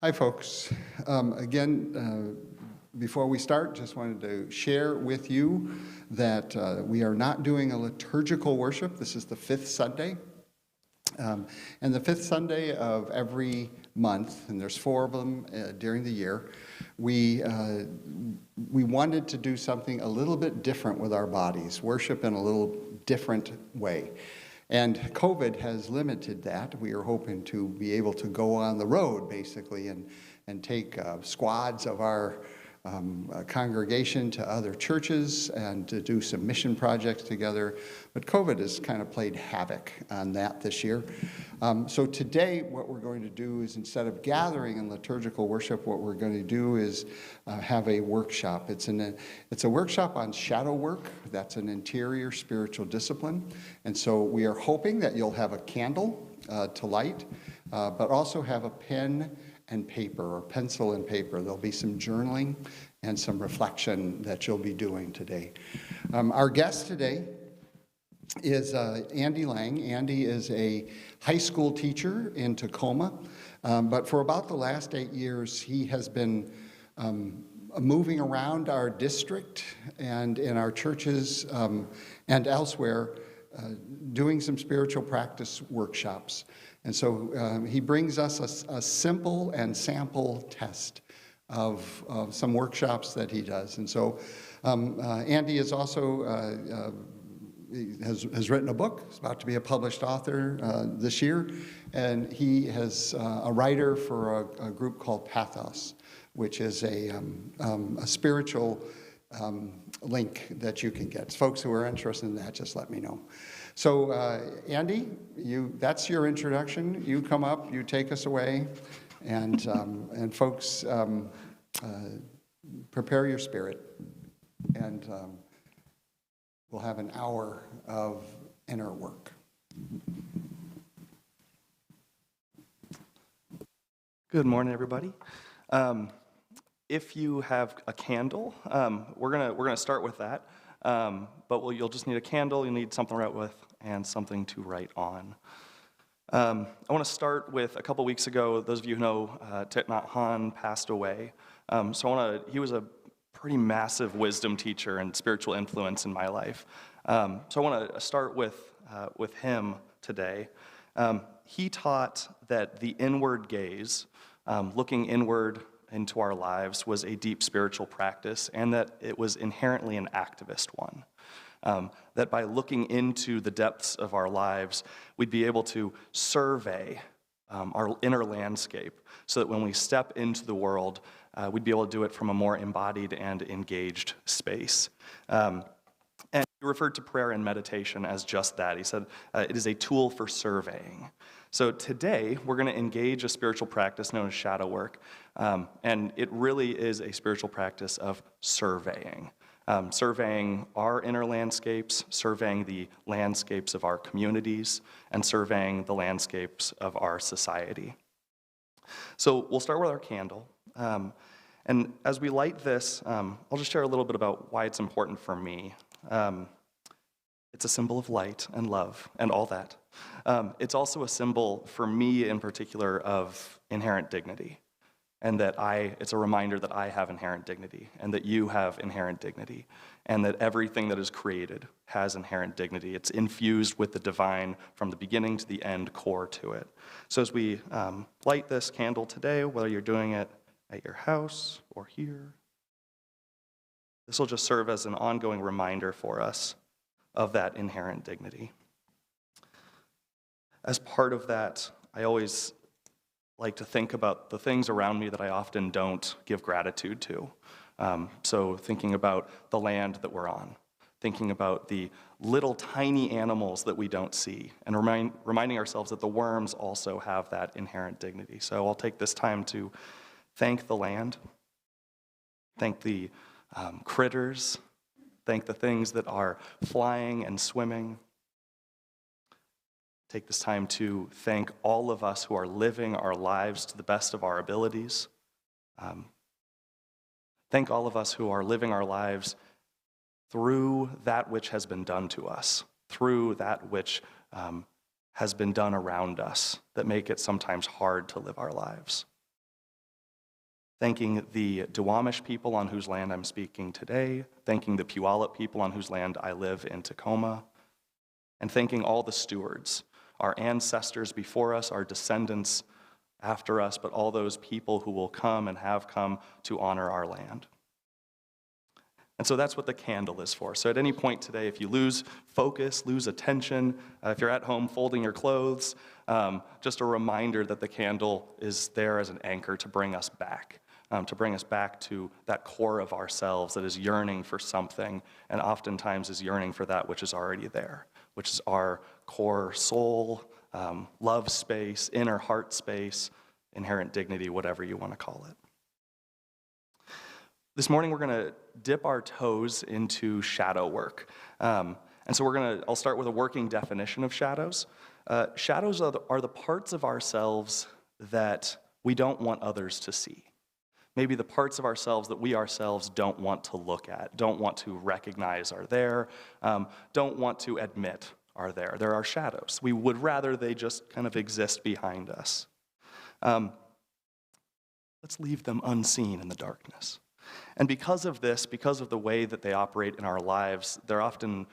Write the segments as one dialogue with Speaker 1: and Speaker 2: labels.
Speaker 1: Hi, folks. Before we start, just wanted to share with you that we are not doing a liturgical worship. This is the fifth Sunday. And the fifth Sunday of every month, and there's four of them during the year, we wanted to do something a little bit different with our bodies, worship in a little different way. And COVID has limited that. We are hoping to be able to go on the road, basically, and take squads of our congregation to other churches and to do some mission projects together. But COVID has kind of played havoc on that this year. So today, what we're going to do is, instead of gathering in liturgical worship, what we're going to do is have a workshop. It's a workshop on shadow work. That's an interior spiritual discipline. And so we are hoping that you'll have a candle to light, but also have a pen and paper, or pencil and paper. There'll be some journaling and some reflection that you'll be doing today. Our guest today is Andy Lang. Andy is a high school teacher in Tacoma, but for about the last 8 years, he has been moving around our district and in our churches and elsewhere, doing some spiritual practice workshops. And so he brings us a simple and sample test of some workshops that he does. And so Andy is also has written a book. He's about to be a published author this year, and he is a writer for a group called Pathos, which is a spiritual link that you can get. Folks who are interested in that, just let me know. So, Andy, that's your introduction. You come up, you take us away, and folks, prepare your spirit, and we'll have an hour of inner work.
Speaker 2: Good morning, everybody. If you have a candle, we're gonna start with that. But you'll just need a candle, you'll need something to write with, and something to write on. I want to start with a couple weeks ago. Those of you who know Thich Nhat Hanh passed away. He was a pretty massive wisdom teacher and spiritual influence in my life. So I want to start with him today. He taught that the inward gaze, looking inward into our lives, was a deep spiritual practice, and that it was inherently an activist one. That by looking into the depths of our lives, we'd be able to survey our inner landscape, so that when we step into the world, we'd be able to do it from a more embodied and engaged space. And he referred to prayer and meditation as just that. He said it is a tool for surveying. So today, we're going to engage a spiritual practice known as shadow work, and it really is a spiritual practice of surveying. Surveying our inner landscapes, surveying the landscapes of our communities, and surveying the landscapes of our society. So we'll start with our candle. And as we light this, I'll just share a little bit about why it's important for me. It's a symbol of light and love and all that. It's also a symbol for me in particular of inherent dignity, and that it's a reminder that I have inherent dignity, and that you have inherent dignity, and that everything that is created has inherent dignity. It's infused with the divine from the beginning to the end core to it. So as we light this candle today, whether you're doing it at your house or here, this will just serve as an ongoing reminder for us of that inherent dignity. As part of that, I always like to think about the things around me that I often don't give gratitude to. So thinking about the land that we're on, thinking about the little tiny animals that we don't see, and reminding ourselves that the worms also have that inherent dignity. So I'll take this time to thank the land, thank the critters, thank the things that are flying and swimming. Take this time to thank all of us who are living our lives to the best of our abilities. Thank all of us who are living our lives through that which has been done to us, through that which has been done around us, that make it sometimes hard to live our lives. thanking the Duwamish people on whose land I'm speaking today, thanking the Puyallup people on whose land I live in Tacoma, and thanking all the stewards, our ancestors before us, our descendants after us, but all those people who will come and have come to honor our land. And so that's what the candle is for. So at any point today, if you lose focus, lose attention, if you're at home folding your clothes, just a reminder that the candle is there as an anchor to bring us back to that core of ourselves that is yearning for something, and oftentimes is yearning for that which is already there, which is our core soul, love space, inner heart space, inherent dignity, whatever you want to call it. This morning, we're going to dip our toes into shadow work. And so I'll start with a working definition of shadows. Shadows are the parts of ourselves that we don't want others to see. Maybe the parts of ourselves that we ourselves don't want to look at, don't want to recognize are there, don't want to admit are there. There are shadows. We would rather they just kind of exist behind us. Let's leave them unseen in the darkness. And because of this, because of the way that they operate in our lives, they're often,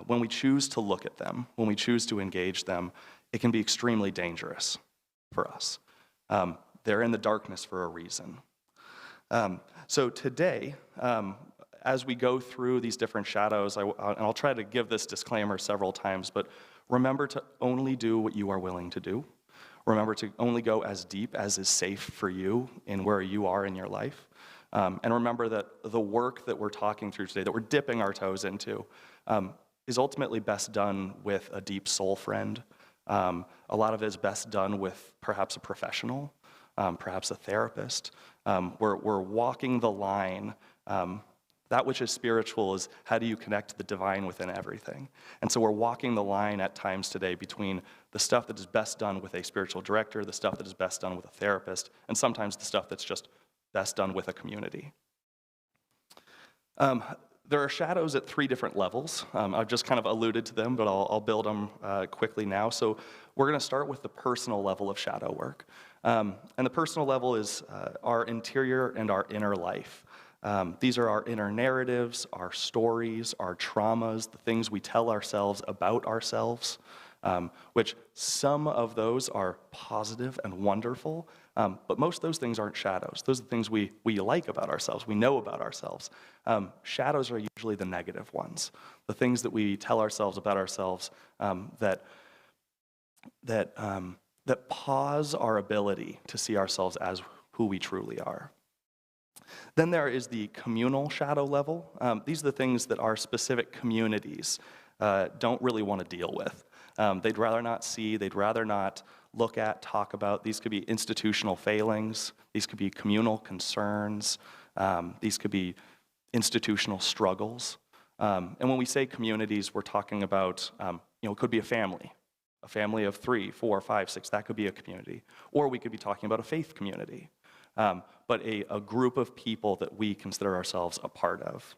Speaker 2: when we choose to look at them, when we choose to engage them, it can be extremely dangerous for us. They're in the darkness for a reason. So today, as we go through these different shadows, and I'll try to give this disclaimer several times, but remember to only do what you are willing to do. Remember to only go as deep as is safe for you in where you are in your life. And remember that the work that we're talking through today, that we're dipping our toes into, is ultimately best done with a deep soul friend. A lot of it is best done with perhaps a professional, perhaps a therapist. We're walking the line. That which is spiritual is how do you connect the divine within everything? And so we're walking the line at times today between the stuff that is best done with a spiritual director, the stuff that is best done with a therapist, and sometimes the stuff that's just best done with a community. There are shadows at 3 different levels. I've just kind of alluded to them, but I'll build them quickly now. So we're going to start with the personal level of shadow work. And the personal level is our interior and our inner life. These are our inner narratives, our stories, our traumas, the things we tell ourselves about ourselves, which some of those are positive and wonderful, but most of those things aren't shadows. Those are the things we like about ourselves, we know about ourselves. Shadows are usually the negative ones, the things that we tell ourselves about ourselves that pause our ability to see ourselves as who we truly are. Then there is the communal shadow level. These are the things that our specific communities don't really want to deal with. They'd rather not see, they'd rather not look at, talk about. These could be institutional failings, these could be communal concerns, these could be institutional struggles. And when we say communities, we're talking about, it could be a family of 3, 4, 5, 6, that could be a community. Or we could be talking about a faith community, but a group of people that we consider ourselves a part of.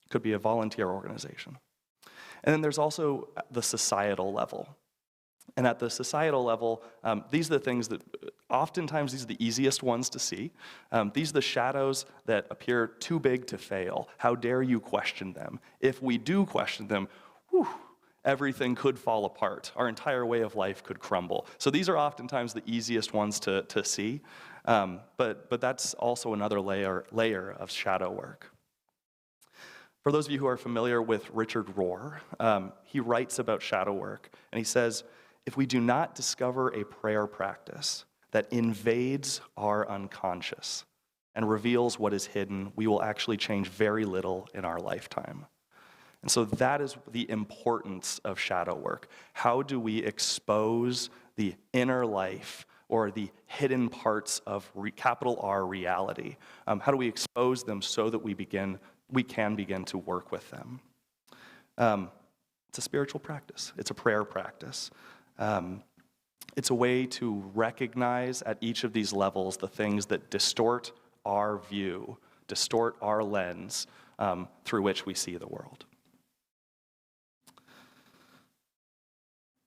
Speaker 2: It could be a volunteer organization. And then there's also the societal level. And at the societal level, these are the things that, oftentimes these are the easiest ones to see. These are the shadows that appear too big to fail. How dare you question them? If we do question them, everything could fall apart. Our entire way of life could crumble. So these are oftentimes the easiest ones to see, but that's also another layer of shadow work. For those of you who are familiar with Richard Rohr, he writes about shadow work, and he says, if we do not discover a prayer practice that invades our unconscious and reveals what is hidden, we will actually change very little in our lifetime. And so that is the importance of shadow work. How do we expose the inner life or the hidden parts of capital R reality? How do we expose them so that we can begin to work with them? It's a spiritual practice. It's a prayer practice. It's a way to recognize at each of these levels the things that distort our view, distort our lens through which we see the world.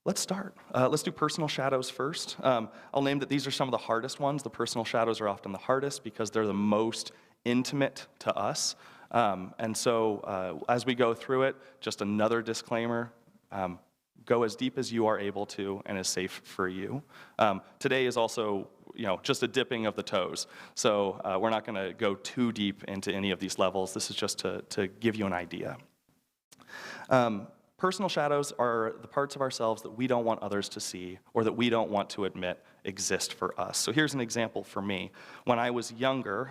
Speaker 2: Let's start. Let's do personal shadows first. I'll name that these are some of the hardest ones. The personal shadows are often the hardest because they're the most intimate to us. And so as we go through it, just another disclaimer, go as deep as you are able to and is safe for you. Today is also just a dipping of the toes. So we're not going to go too deep into any of these levels. This is just to give you an idea. Personal shadows are the parts of ourselves that we don't want others to see or that we don't want to admit exist for us. So here's an example for me. When I was younger,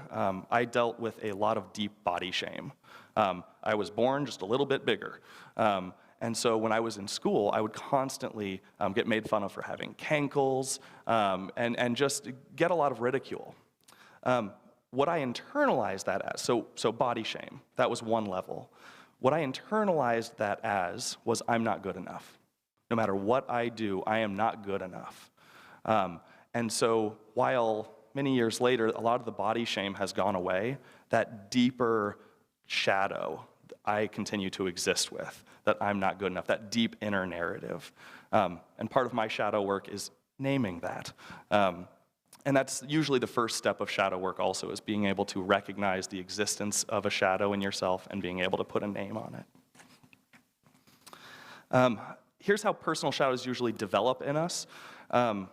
Speaker 2: I dealt with a lot of deep body shame. I was born just a little bit bigger. And so when I was in school, I would constantly get made fun of for having cankles and just get a lot of ridicule. What I internalized that as, so body shame, that was one level. What I internalized that as was I'm not good enough. No matter what I do, I am not good enough. And so while many years later, a lot of the body shame has gone away, that deeper shadow I continue to exist with, that I'm not good enough, that deep inner narrative. And part of my shadow work is naming that. And that's usually the first step of shadow work also, is being able to recognize the existence of a shadow in yourself and being able to put a name on it. Here's how personal shadows usually develop in us. How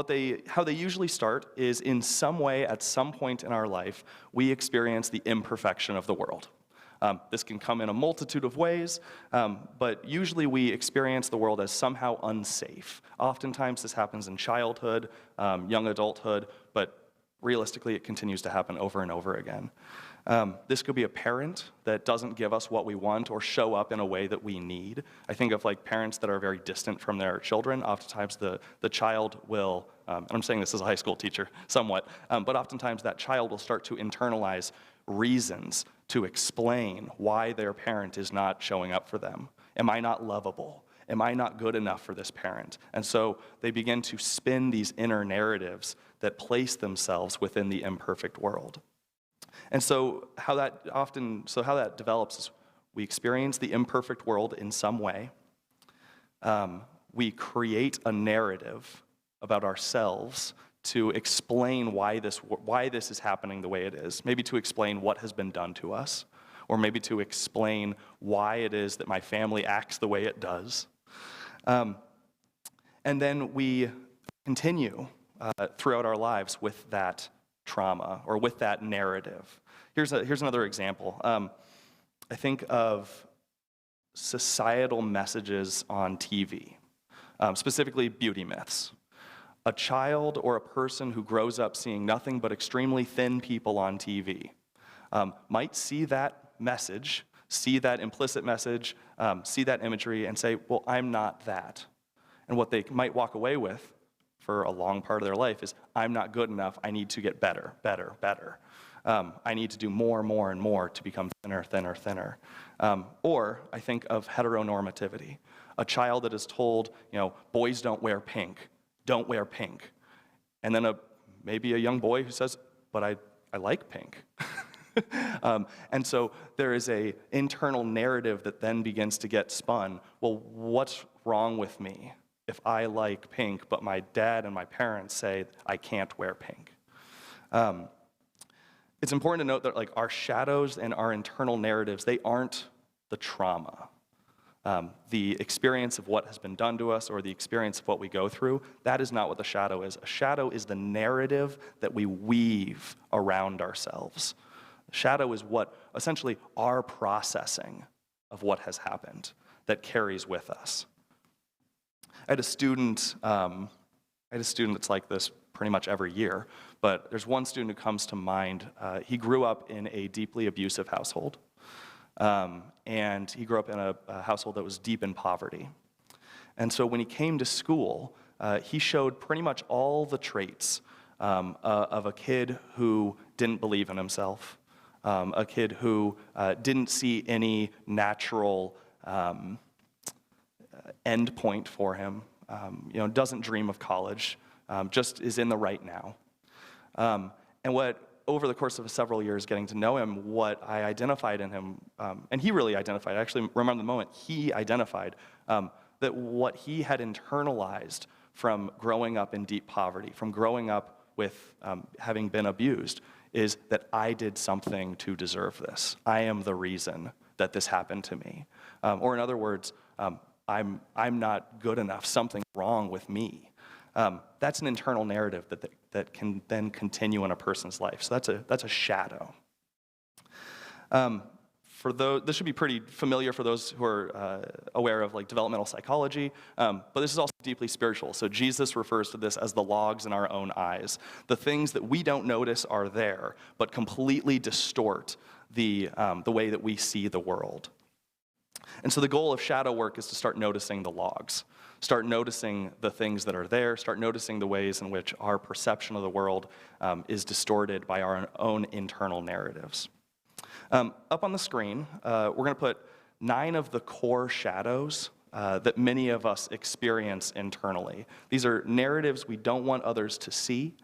Speaker 2: they usually start is in some way, at some point in our life, we experience the imperfection of the world. This can come in a multitude of ways, but usually we experience the world as somehow unsafe. Oftentimes this happens in childhood, young adulthood, but realistically it continues to happen over and over again. This could be a parent that doesn't give us what we want or show up in a way that we need. I think of parents that are very distant from their children. Oftentimes the child will, and I'm saying this as a high school teacher somewhat, but oftentimes that child will start to internalize reasons to explain why their parent is not showing up for them. Am I not lovable? Am I not good enough for this parent? And so they begin to spin these inner narratives that place themselves within the imperfect world. And so how that develops is we experience the imperfect world in some way. We create a narrative about ourselves to explain why this is happening the way it is, maybe to explain what has been done to us, or maybe to explain why it is that my family acts the way it does. And then we continue throughout our lives with that trauma or with that narrative. Here's another example. I think of societal messages on TV, specifically beauty myths. A child or a person who grows up seeing nothing but extremely thin people on TV might see that message, see that implicit message, see that imagery, and say, well, I'm not that. And what they might walk away with for a long part of their life is, I'm not good enough, I need to get better, better, better. I need to do more, more, and more to become thinner, thinner, thinner. Or I think of heteronormativity. A child that is told, boys don't wear pink. Don't wear pink. And then maybe a young boy who says, but I like pink. And so there is an internal narrative that then begins to get spun. Well, what's wrong with me if I like pink, but my dad and my parents say I can't wear pink? It's important to note that our shadows and our internal narratives, they aren't the trauma. The experience of what has been done to us or the experience of what we go through, that is not what the shadow is. A shadow is the narrative that we weave around ourselves. The shadow is what, essentially, our processing of what has happened that carries with us. I had a student that's like this pretty much every year, but there's one student who comes to mind. He grew up in a deeply abusive household. And he grew up in a household that was deep in poverty. And so when he came to school, he showed pretty much all the traits of a kid who didn't believe in himself, a kid who didn't see any natural end point for him, doesn't dream of college, just is in the right now. And what over the course of several years getting to know him, what I identified in him, and he really identified, I actually remember the moment he identified, that what he had internalized from growing up in deep poverty, from growing up with having been abused, is that I did something to deserve this. I am the reason that this happened to me. Or in other words, I'm not good enough. Something's wrong with me. That's an internal narrative that can then continue in a person's life. So that's a shadow. This should be pretty familiar for those who are aware of like developmental psychology, but this is also deeply spiritual. So Jesus refers to this as the logs in our own eyes. The things that we don't notice are there, but completely distort the way that we see the world. And so the goal of shadow work is to start noticing the logs, start noticing the things that are there, start noticing the ways in which our perception of the world is distorted by our own internal narratives. Up on the screen, we're going to put 9 of the core shadows that many of us experience internally. These are narratives we don't want others to see,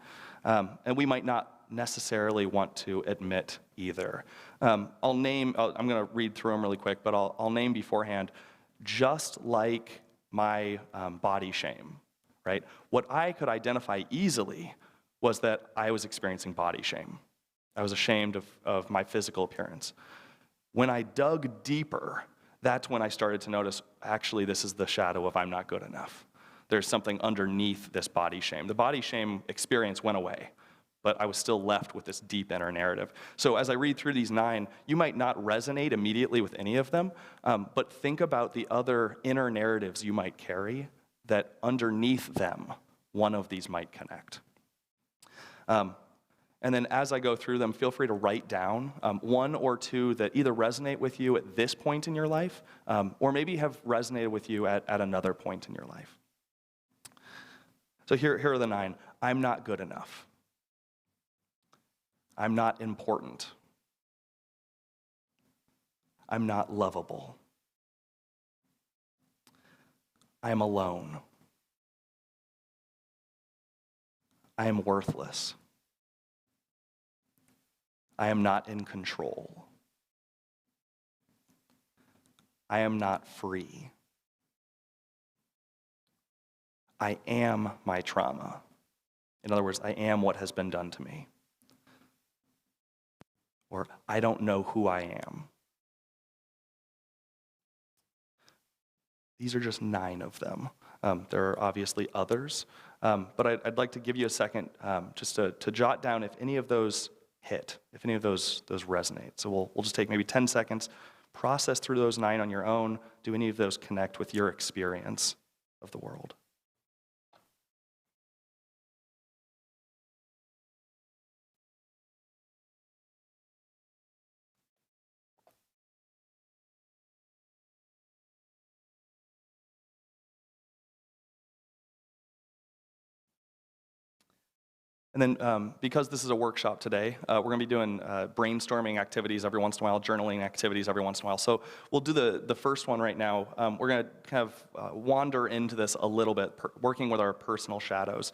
Speaker 2: and we might not necessarily want to admit either. I'm going to read through them really quick, but I'll name beforehand, just like my body shame, right? What I could identify easily was that I was experiencing body shame. I was ashamed of my physical appearance. When I dug deeper, that's when I started to notice, actually, this is the shadow of I'm not good enough. There's something underneath this body shame. The body shame experience went away, but I was still left with this deep inner narrative. So as I read through these 9, you might not resonate immediately with any of them, but think about the other inner narratives you might carry that underneath them, one of these might connect. And then as I go through them, feel free to write down 1 or 2 that either resonate with you at this point in your life, or maybe have resonated with you at another point in your life. So here are the 9. I'm not good enough. I'm not important. I'm not lovable. I am alone. I am worthless. I am not in control. I am not free. I am my trauma. In other words, I am what has been done to me. Or I don't know who I am. These are just 9 of them. There are obviously others, but I'd like to give you a second just to jot down if any of those hit, if any of those resonate. So we'll just take maybe 10 seconds, process through those 9 on your own. Do any of those connect with your experience of the world? And then because this is a workshop today, we're going to be doing brainstorming activities every once in a while, journaling activities every once in a while. So we'll do the first one right now. We're going to kind of wander into this a little bit, working with our personal shadows.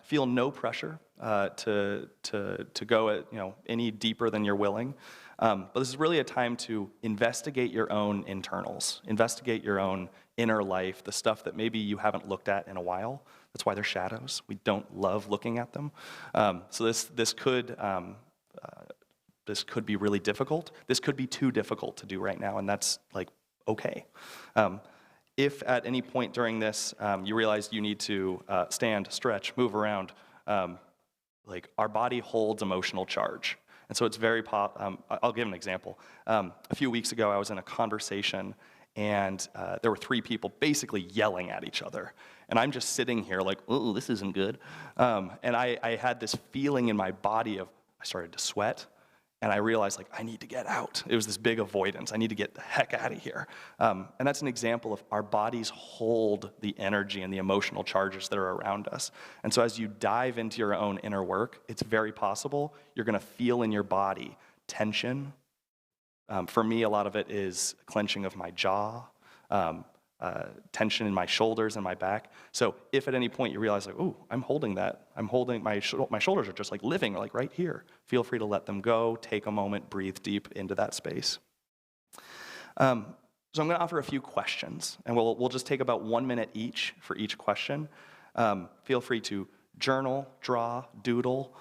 Speaker 2: Feel no pressure to go any deeper than you're willing. But this is really a time to investigate your own internals, investigate your own inner life, the stuff that maybe you haven't looked at in a while. That's why they're shadows. We don't love looking at them. So this could be really difficult. This could be too difficult to do right now, and that's like okay. If at any point during this you realize you need to stand, stretch, move around, like our body holds emotional charge. And so it's very, I'll give an example. A few weeks ago, I was in a conversation, and there were 3 people basically yelling at each other. And I'm just sitting here like, oh, this isn't good. And I had this feeling in my body of, I started to sweat, and I realized, like, I need to get out. It was this big avoidance. I need to get the heck out of here. And that's an example of our bodies hold the energy and the emotional charges that are around us. And so as you dive into your own inner work, it's very possible you're going to feel in your body tension. For me, a lot of it is clenching of my jaw, tension in my shoulders and my back. So if at any point you realize, like, oh, I'm holding that, my shoulders are just like living like right here, feel free to let them go, take a moment, breathe deep into that space. So I'm going to offer a few questions, and we'll just take about 1 minute each for each question. Feel free to journal, draw, doodle,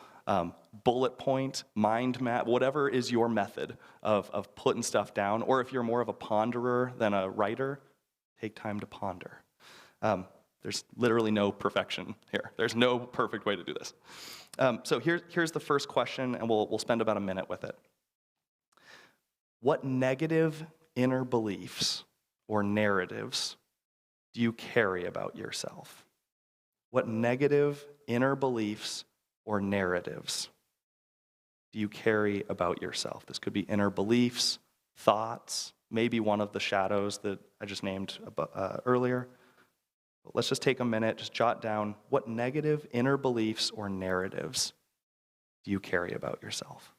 Speaker 2: bullet point, mind map, whatever is your method of putting stuff down. Or if you're more of a ponderer than a writer, take time to ponder. There's literally no perfection here. There's no perfect way to do this. So here's the first question, and we'll spend about a minute with it. What negative inner beliefs or narratives do you carry about yourself? What negative inner beliefs or narratives do you carry about yourself? This could be inner beliefs, thoughts, maybe one of the shadows that I just named earlier. But let's just take a minute, just jot down what negative inner beliefs or narratives do you carry about yourself?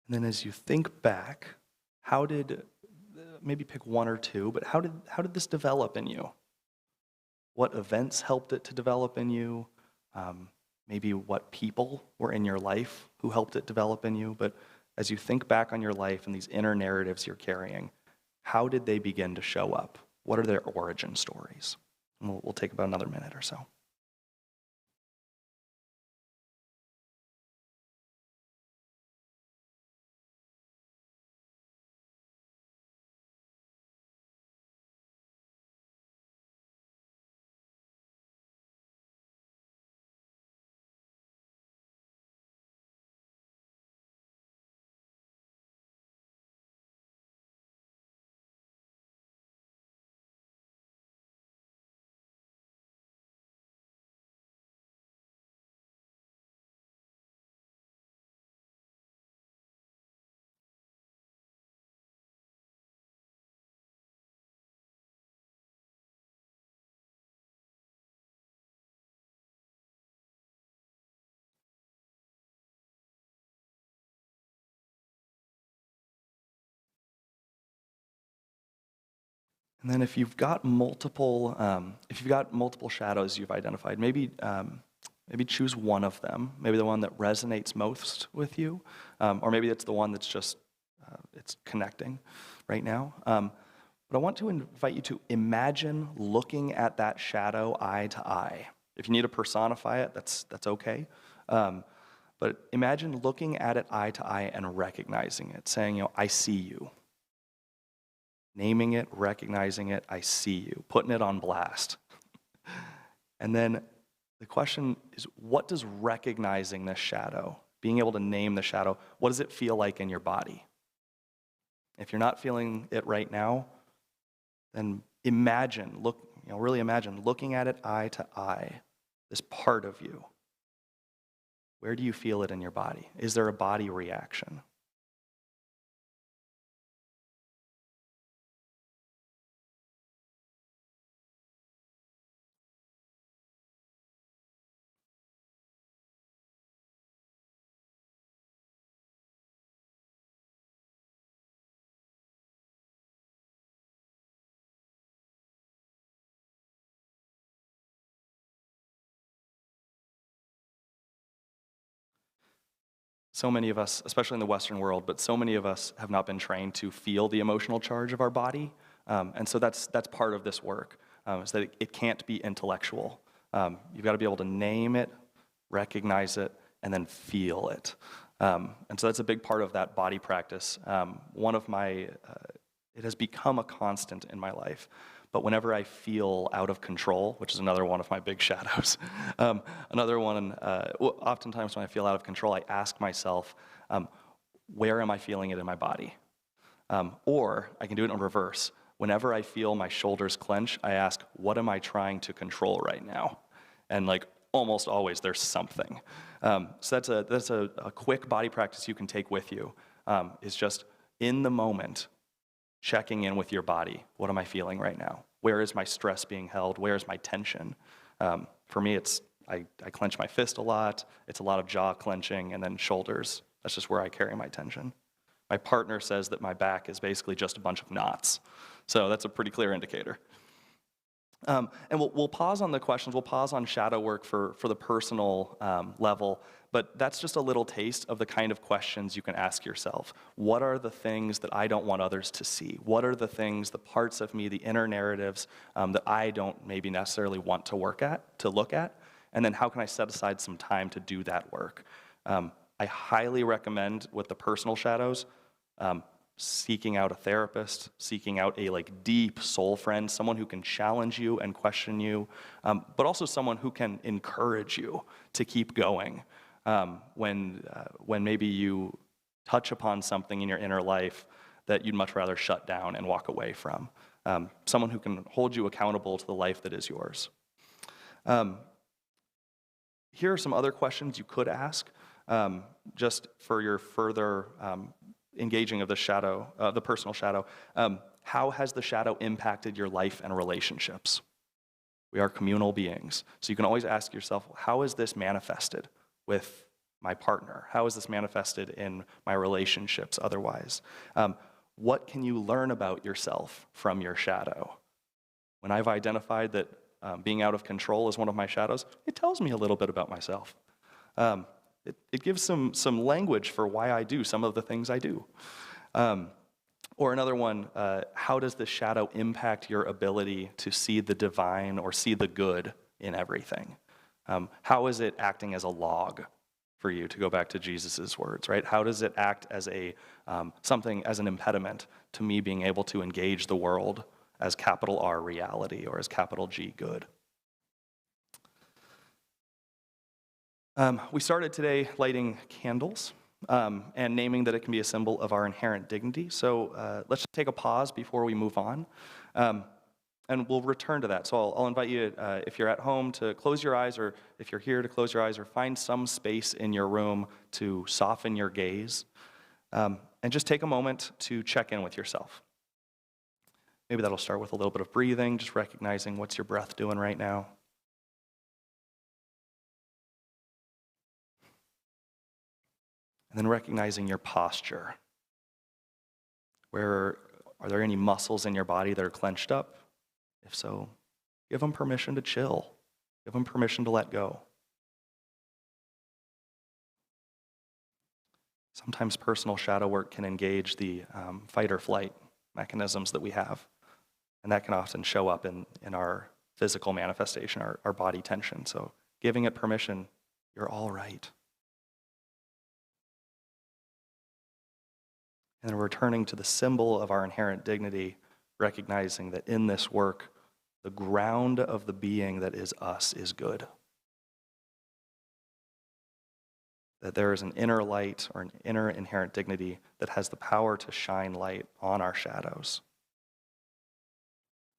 Speaker 2: And then as you think back, maybe pick one or two, but how did this develop in you? What events helped it to develop in you? Maybe what people were in your life who helped it develop in you? But as you think back on your life and these inner narratives you're carrying, how did they begin to show up? What are their origin stories? And we'll take about another minute or so. And then if you've got multiple shadows you've identified, maybe choose one of them, maybe the one that resonates most with you, or maybe it's the one that's just it's connecting right now. But I want to invite you to imagine looking at that shadow eye to eye. If you need to personify it, that's okay. But imagine looking at it eye to eye and recognizing it, saying, I see you. Naming it, recognizing it, I see you, putting it on blast. And then the question is, what does recognizing this shadow, being able to name the shadow, what does it feel like in your body? If you're not feeling it right now, then really imagine looking at it eye to eye, this part of you. Where do you feel it in your body? Is there a body reaction? So many of us, especially in the Western world, but so many of us have not been trained to feel the emotional charge of our body. And so that's part of this work, is that it can't be intellectual. You've got to be able to name it, recognize it, and then feel it. And so that's a big part of that body practice. It has become a constant in my life. But whenever I feel out of control, which is another one of my big shadows, oftentimes when I feel out of control, I ask myself, where am I feeling it in my body? Or I can do it in reverse. Whenever I feel my shoulders clench, I ask, what am I trying to control right now? And like almost always, there's something. So that's a quick body practice you can take with you. Is just in the moment, checking in with your body. What am I feeling right now? Where is my stress being held? Where is my tension? For me, I clench my fist a lot. It's a lot of jaw clenching and then shoulders. That's just where I carry my tension. My partner says that my back is basically just a bunch of knots. So that's a pretty clear indicator. And we'll pause on the questions. We'll pause on shadow work for the personal level. But that's just a little taste of the kind of questions you can ask yourself. What are the things that I don't want others to see? What are the things, the parts of me, the inner narratives that I don't maybe necessarily want to look at? And then how can I set aside some time to do that work? I highly recommend with the personal shadows, seeking out a therapist, seeking out a deep soul friend, someone who can challenge you and question you, but also someone who can encourage you to keep going. When maybe you touch upon something in your inner life that you'd much rather shut down and walk away from. Someone who can hold you accountable to the life that is yours. Here are some other questions you could ask just for your further engaging of the personal shadow. How has the shadow impacted your life and relationships? We are communal beings. So you can always ask yourself, how is this manifested with my partner? How is this manifested in my relationships otherwise? What can you learn about yourself from your shadow? When I've identified that being out of control is one of my shadows, it tells me a little bit about myself. It gives some language for why I do some of the things I do. Or another one, how does the shadow impact your ability to see the divine or see the good in everything? How is it acting as a log for you, to go back to Jesus' words, right? How does it act as something as an impediment to me being able to engage the world as capital R reality or as capital G good? We started today lighting candles and naming that it can be a symbol of our inherent dignity. So let's just take a pause before we move on. And we'll return to that. So I'll invite you, if you're at home, to close your eyes, or if you're here, to close your eyes, or find some space in your room to soften your gaze. And just take a moment to check in with yourself. Maybe that'll start with a little bit of breathing, just recognizing what's your breath doing right now. And then recognizing your posture. Are there any muscles in your body that are clenched up? If so, give them permission to chill. Give them permission to let go. Sometimes personal shadow work can engage the fight or flight mechanisms that we have. And that can often show up in our physical manifestation, our body tension. So giving it permission, you're all right. And then returning to the symbol of our inherent dignity, recognizing that in this work, the ground of the being that is us is good. That there is an inner light or an inner inherent dignity that has the power to shine light on our shadows.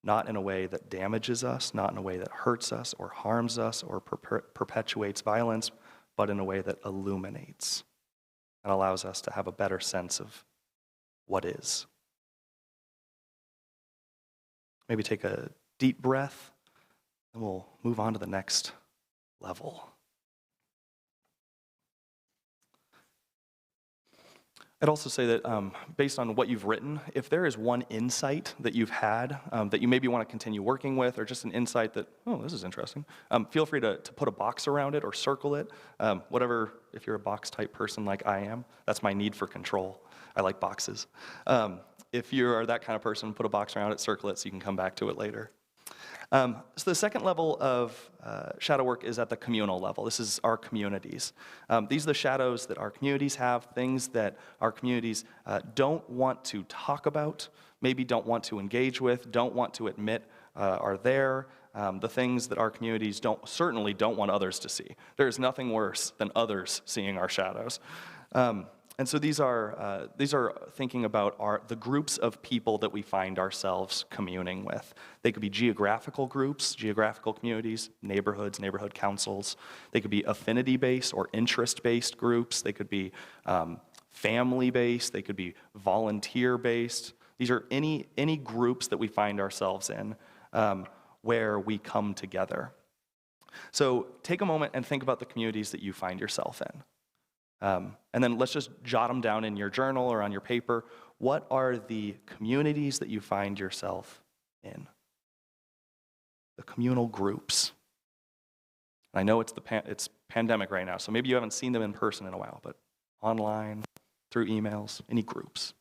Speaker 2: Not in a way that damages us, not in a way that hurts us or harms us or perpetuates violence, but in a way that illuminates and allows us to have a better sense of what is. Maybe take a deep breath, and we'll move on to the next level. I'd also say that based on what you've written, if there is one insight that you've had that you maybe want to continue working with, or just an insight that, oh, this is interesting, feel free to put a box around it or circle it. Whatever, if you're a box type person like I am, that's my need for control. I like boxes. If you are that kind of person, put a box around it, circle it so you can come back to it later. So the second level of shadow work is at the communal level. This is our communities. These are the shadows that our communities have, things that our communities don't want to talk about, maybe don't want to engage with, don't want to admit are there, the things that our communities certainly don't want others to see. There is nothing worse than others seeing our shadows. And so these are thinking about the groups of people that we find ourselves communing with. They could be geographical groups, geographical communities, neighborhoods, neighborhood councils. They could be affinity-based or interest-based groups. They could be family-based. They could be volunteer-based. These are any groups that we find ourselves in where we come together. So take a moment and think about the communities that you find yourself in. And then let's just jot them down in your journal or on your paper. What are the communities that you find yourself in? The communal groups. And I know it's pandemic right now, so maybe you haven't seen them in person in a while, but online, through emails, any groups.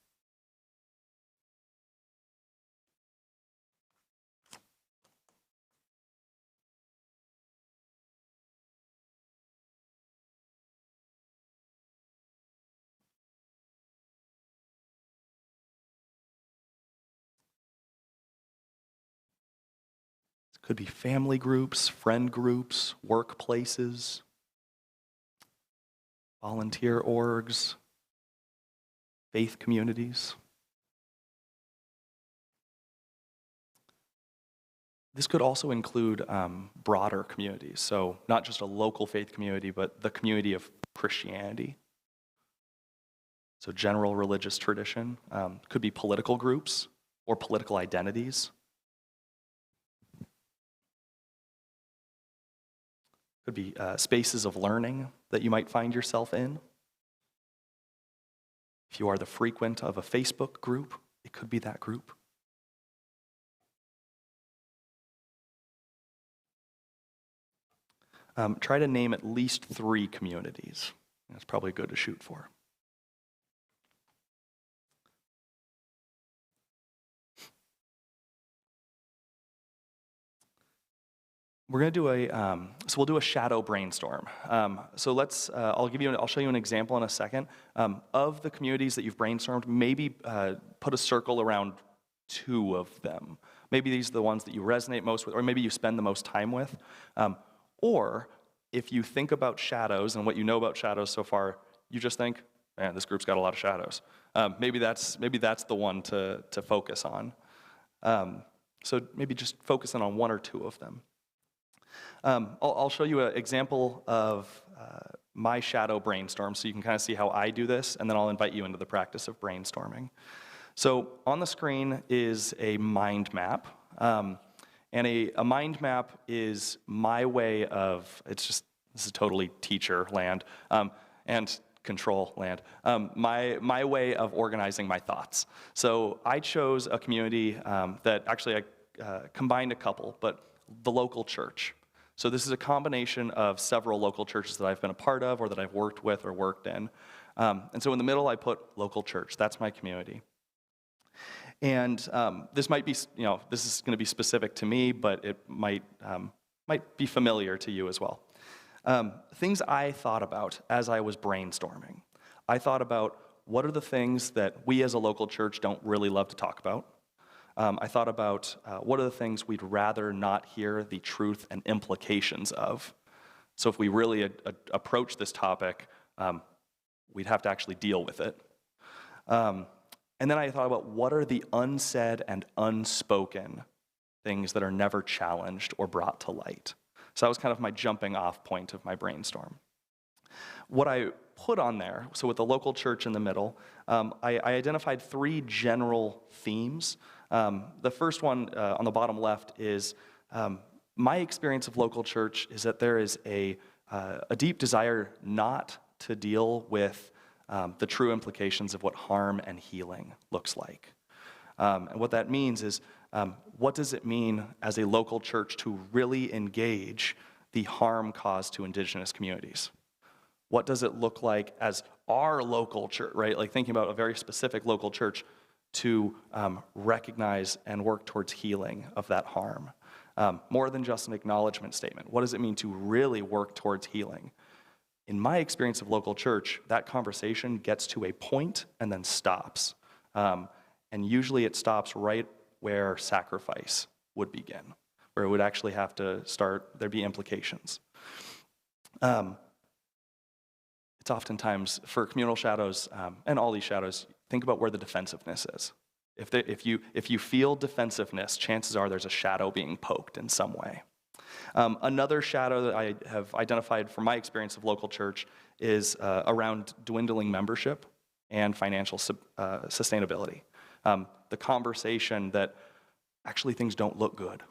Speaker 2: Could be family groups, friend groups, workplaces, volunteer orgs, faith communities. This could also include broader communities, so not just a local faith community, but the community of Christianity. So general religious tradition. Could be political groups or political identities. Could be spaces of learning that you might find yourself in. If you are the frequent of a Facebook group, it could be that group. Try to name at least 3 communities. That's probably good to shoot for. We're going to do we'll do a shadow brainstorm. So I'll show you an example in a second. Of the communities that you've brainstormed, maybe put a circle around 2 of them. Maybe these are the ones that you resonate most with, or maybe you spend the most time with. Or if you think about shadows and what you know about shadows so far, you just think, man, this group's got a lot of shadows. Maybe that's the one to focus on. So maybe just focusing on 1 or 2 of them. I'll show you an example of my shadow brainstorm so you can kind of see how I do this, and then I'll invite you into the practice of brainstorming. So on the screen is a mind map. And a mind map is my way of, this is totally teacher land, and control land, my way of organizing my thoughts. So I chose a community that actually I combined a couple, but the local church. So this is a combination of several local churches that I've been a part of or that I've worked with or worked in. And so in the middle I put local church. That's my community. And this might be, this is going to be specific to me, but it might be familiar to you as well. Things I thought about as I was brainstorming. I thought about what are the things that we as a local church don't really love to talk about. I thought about what are the things we'd rather not hear the truth and implications of. So if we really approach this topic, we'd have to actually deal with it. And then I thought about what are the unsaid and unspoken things that are never challenged or brought to light. So that was kind of my jumping off point of my brainstorm. What I put on there, so with the local church in the middle, I identified 3 general themes. The first one on the bottom left is my experience of local church is that there is a deep desire not to deal with the true implications of what harm and healing looks like. And what that means is, what does it mean as a local church to really engage the harm caused to indigenous communities? What does it look like as our local church, right? Like thinking about a very specific local church to recognize and work towards healing of that harm. more than just an acknowledgement statement. What does it mean to really work towards healing? In my experience of local church, that conversation gets to a point and then stops. And usually it stops right where sacrifice would begin, where it would actually have to start, there'd be implications. It's oftentimes, for communal shadows, and all these shadows, think about where the defensiveness is. If you feel defensiveness, chances are there's a shadow being poked in some way. Another shadow that I have identified from my experience of local church is around dwindling membership and financial sustainability. The conversation that actually things don't look good.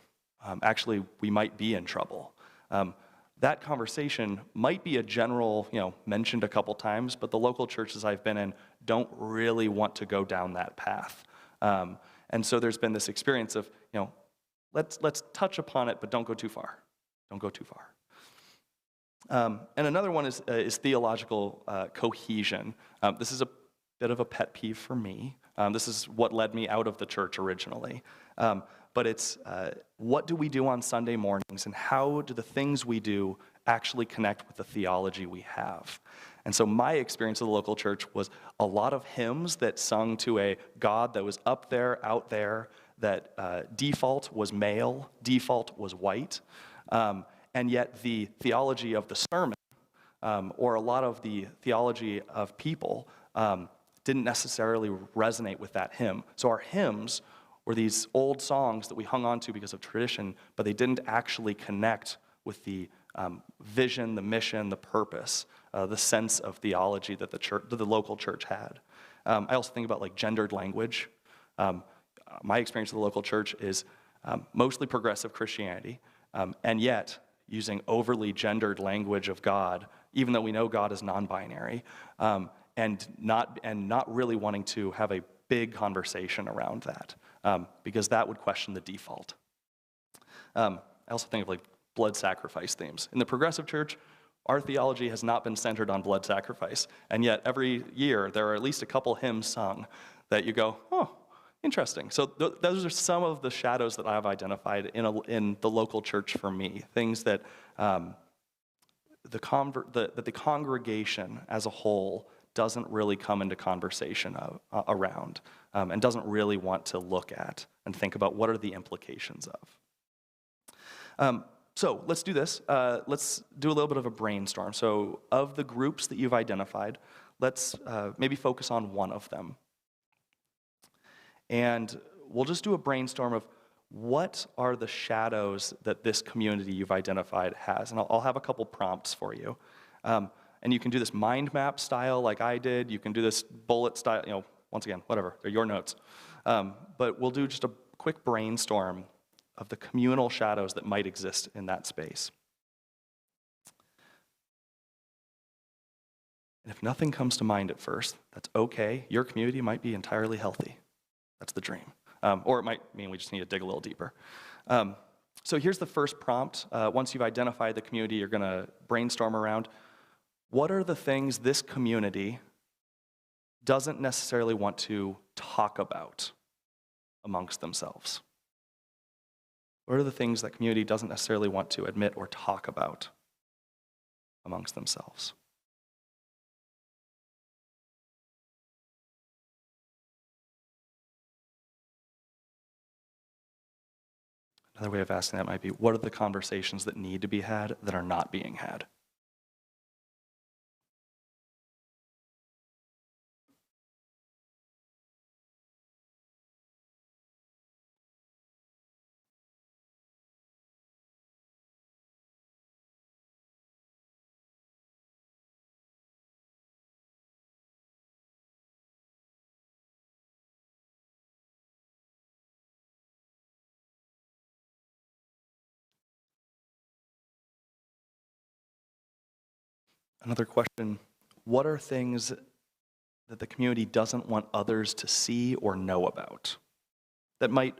Speaker 2: Actually, we might be in trouble. That conversation might be a general, mentioned a couple times, but the local churches I've been in don't really want to go down that path. And so there's been this experience of, let's touch upon it, but don't go too far. Don't go too far. And another one is theological cohesion. This is a bit of a pet peeve for me. This is what led me out of the church originally. But it's what do we do on Sunday mornings, and how do the things we do actually connect with the theology we have? And so my experience of the local church was a lot of hymns that sung to a God that was up there, out there, that default was male, default was white, and yet the theology of the sermon, or a lot of the theology of people, didn't necessarily resonate with that hymn. So our hymns were these old songs that we hung on to because of tradition, but they didn't actually connect with the vision, the mission, the purpose, the sense of theology that the local church had. I also think about gendered language. My experience of the local church is mostly progressive Christianity, and yet using overly gendered language of God, even though we know God is non-binary, and not really wanting to have a big conversation around that, because that would question the default. I also think of blood sacrifice themes. In the progressive church, our theology has not been centered on blood sacrifice, and yet every year there are at least a couple hymns sung that you go, oh, interesting. So those are some of the shadows that I've identified in the local church for me, things that the congregation as a whole doesn't really come into conversation around, and doesn't really want to look at and think about what are the implications of. So let's do this. Let's do a little bit of a brainstorm. So of the groups that you've identified, let's maybe focus on one of them. And we'll just do a brainstorm of what are the shadows that this community you've identified has. And I'll have a couple prompts for you. And you can do this mind map style like I did. You can do this bullet style, once again, whatever, they're your notes. But we'll do just a quick brainstorm of the communal shadows that might exist in that space. And if nothing comes to mind at first, that's okay. Your community might be entirely healthy. That's the dream. Or it might mean we just need to dig a little deeper. So here's the first prompt. Once you've identified the community you're going to brainstorm around, what are the things this community doesn't necessarily want to talk about amongst themselves? What are the things that community doesn't necessarily want to admit or talk about amongst themselves? Another way of asking that might be, what are the conversations that need to be had that are not being had? Another question, what are things that the community doesn't want others to see or know about that might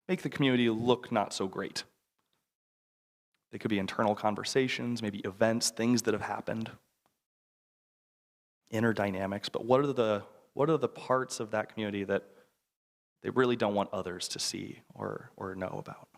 Speaker 2: make the community look not so great? They could be internal conversations, maybe events, things that have happened, inner dynamics, but what are the parts of that community that they really don't want others to see or know about?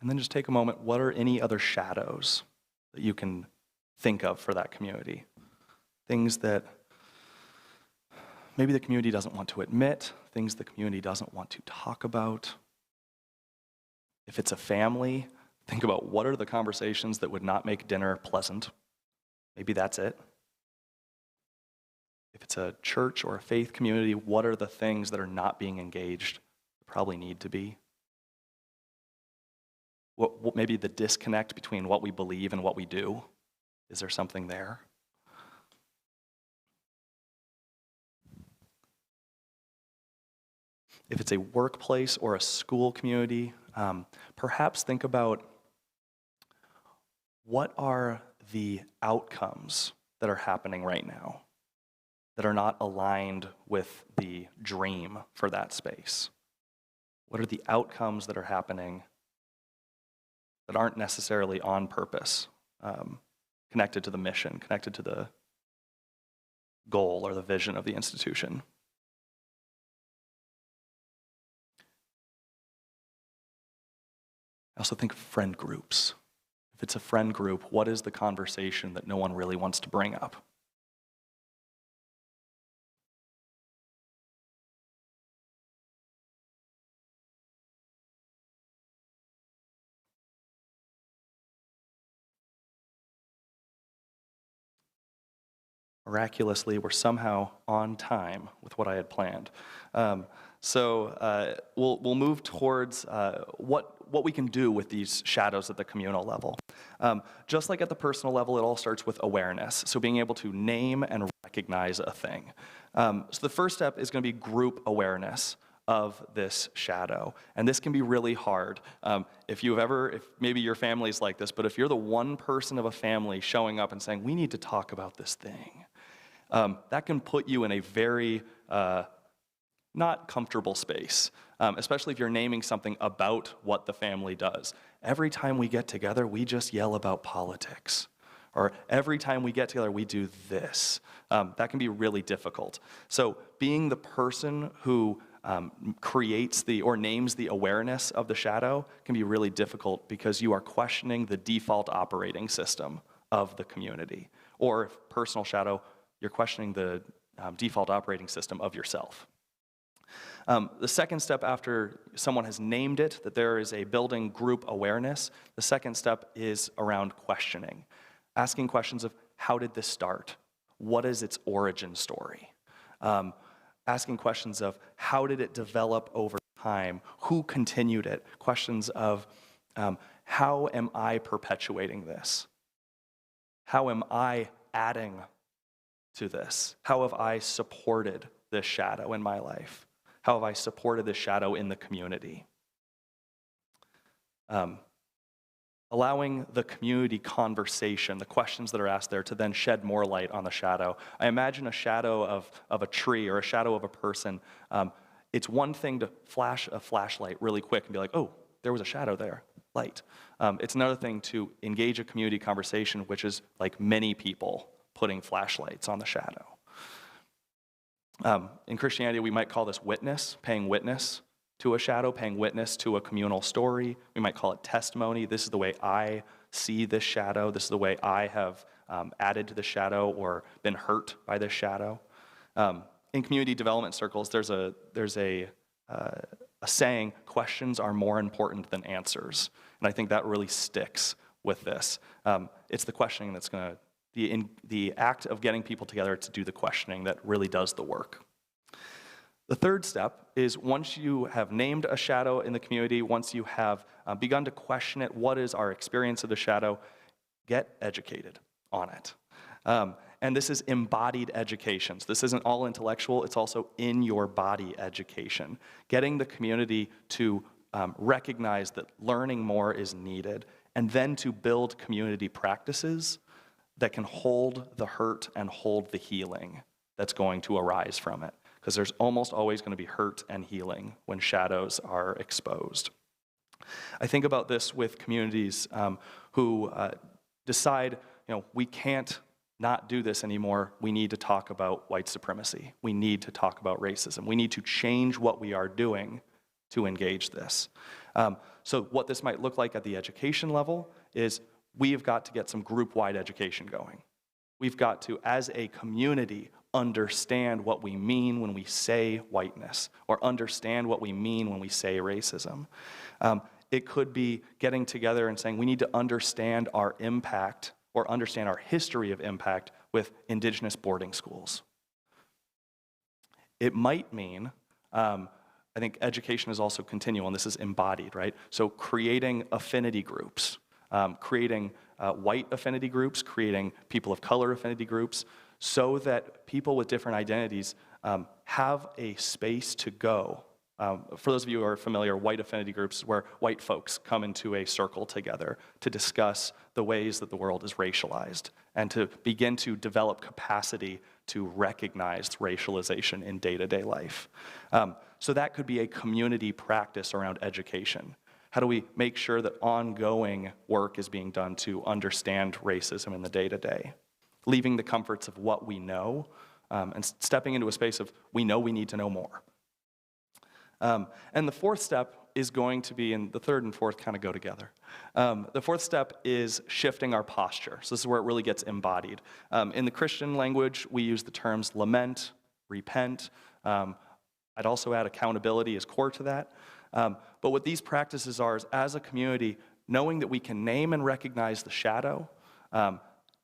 Speaker 2: And then just take a moment, what are any other shadows that you can think of for that community? Things that maybe the community doesn't want to admit, things the community doesn't want to talk about. If it's a family, think about what are the conversations that would not make dinner pleasant. Maybe that's it. If it's a church or a faith community, what are the things that are not being engaged that probably need to be? What maybe the disconnect between what we believe and what we do? Is there something there? If it's a workplace or a school community, perhaps think about what are the outcomes that are happening right now that are not aligned with the dream for that space? What are the outcomes that are happening that aren't necessarily on purpose, connected to the mission, connected to the goal or the vision of the institution? I also think of friend groups. If it's a friend group, what is the conversation that no one really wants to bring up? Miraculously, we're somehow on time with what I had planned. So we'll move towards what we can do with these shadows at the communal level. Just like at the personal level, it all starts with awareness. So being able to name and recognize a thing. So the first step is going to be group awareness of this shadow. And this can be really hard. If maybe your family's like this, but if you're the one person of a family showing up and saying, we need to talk about this thing, that can put you in a very not comfortable space, especially if you're naming something about what the family does. Every time we get together, we just yell about politics. Or every time we get together, we do this. That can be really difficult. So being the person who creates or names the awareness of the shadow can be really difficult because you are questioning the default operating system of the community. Or if personal shadow, you're questioning the default operating system of yourself. The second step after someone has named it, that there is a building group awareness, the second step is around questioning. Asking questions of how did this start? What is its origin story? Asking questions of how did it develop over time? Who continued it? Questions of how am I perpetuating this? How am I adding to this? How have I supported this shadow in my life? How have I supported this shadow in the community? Allowing the community conversation, the questions that are asked there, to then shed more light on the shadow. I imagine a shadow of a tree or a shadow of a person. It's one thing to flash a flashlight really quick and be like, oh, there was a shadow there, light. It's another thing to engage a community conversation, which is like many people putting flashlights on the shadow. In Christianity, we might call this witness, paying witness to a shadow, paying witness to a communal story. We might call it testimony. This is the way I see this shadow. This is the way I have added to the shadow or been hurt by this shadow. In community development circles, there's a saying, questions are more important than answers. And I think that really sticks with this. It's the questioning that's going to, the act of getting people together to do the questioning that really does the work. The third step is once you have named a shadow in the community, once you have begun to question it, what is our experience of the shadow, get educated on it. And this is embodied education. So this isn't all intellectual, it's also in your body education. Getting the community to recognize that learning more is needed, and then to build community practices that can hold the hurt and hold the healing that's going to arise from it. Because there's almost always going to be hurt and healing when shadows are exposed. I think about this with communities who decide, we can't not do this anymore. We need to talk about white supremacy. We need to talk about racism. We need to change what we are doing to engage this. So what this might look like at the education level is we've got to get some group-wide education going. We've got to, as a community, understand what we mean when we say whiteness, or understand what we mean when we say racism. It could be getting together and saying we need to understand our impact or understand our history of impact with indigenous boarding schools. It might mean, I think education is also continual, and this is embodied, right? So creating affinity groups, creating white affinity groups, creating people of color affinity groups, so that people with different identities have a space to go. For those of you who are familiar, white affinity groups is where white folks come into a circle together to discuss the ways that the world is racialized and to begin to develop capacity to recognize racialization in day-to-day life. So that could be a community practice around education. How do we make sure that ongoing work is being done to understand racism in the day-to-day? Leaving the comforts of what we know and stepping into a space of we know we need to know more. And the fourth step is going to be, and the third and fourth kind of go together. The fourth step is shifting our posture. So this is where it really gets embodied. In the Christian language, we use the terms lament, repent. I'd also add accountability as core to that. But what these practices are is, as a community, knowing that we can name and recognize the shadow,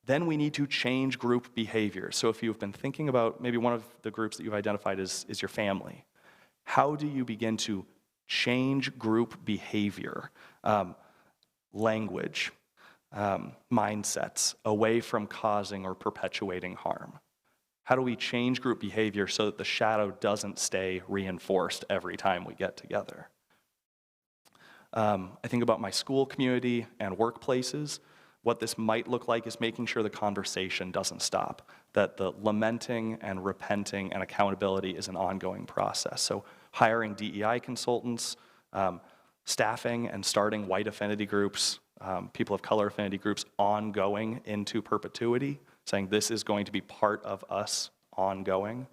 Speaker 2: then we need to change group behavior. So if you've been thinking about maybe one of the groups that you've identified is your family, how do you begin to change group behavior, language, mindsets away from causing or perpetuating harm? How do we change group behavior so that the shadow doesn't stay reinforced every time we get together? I think about my school community and workplaces. What this might look like is making sure the conversation doesn't stop, that the lamenting and repenting and accountability is an ongoing process. So hiring DEI consultants, staffing and starting white affinity groups, people of color affinity groups ongoing into perpetuity, saying this is going to be part of us ongoing,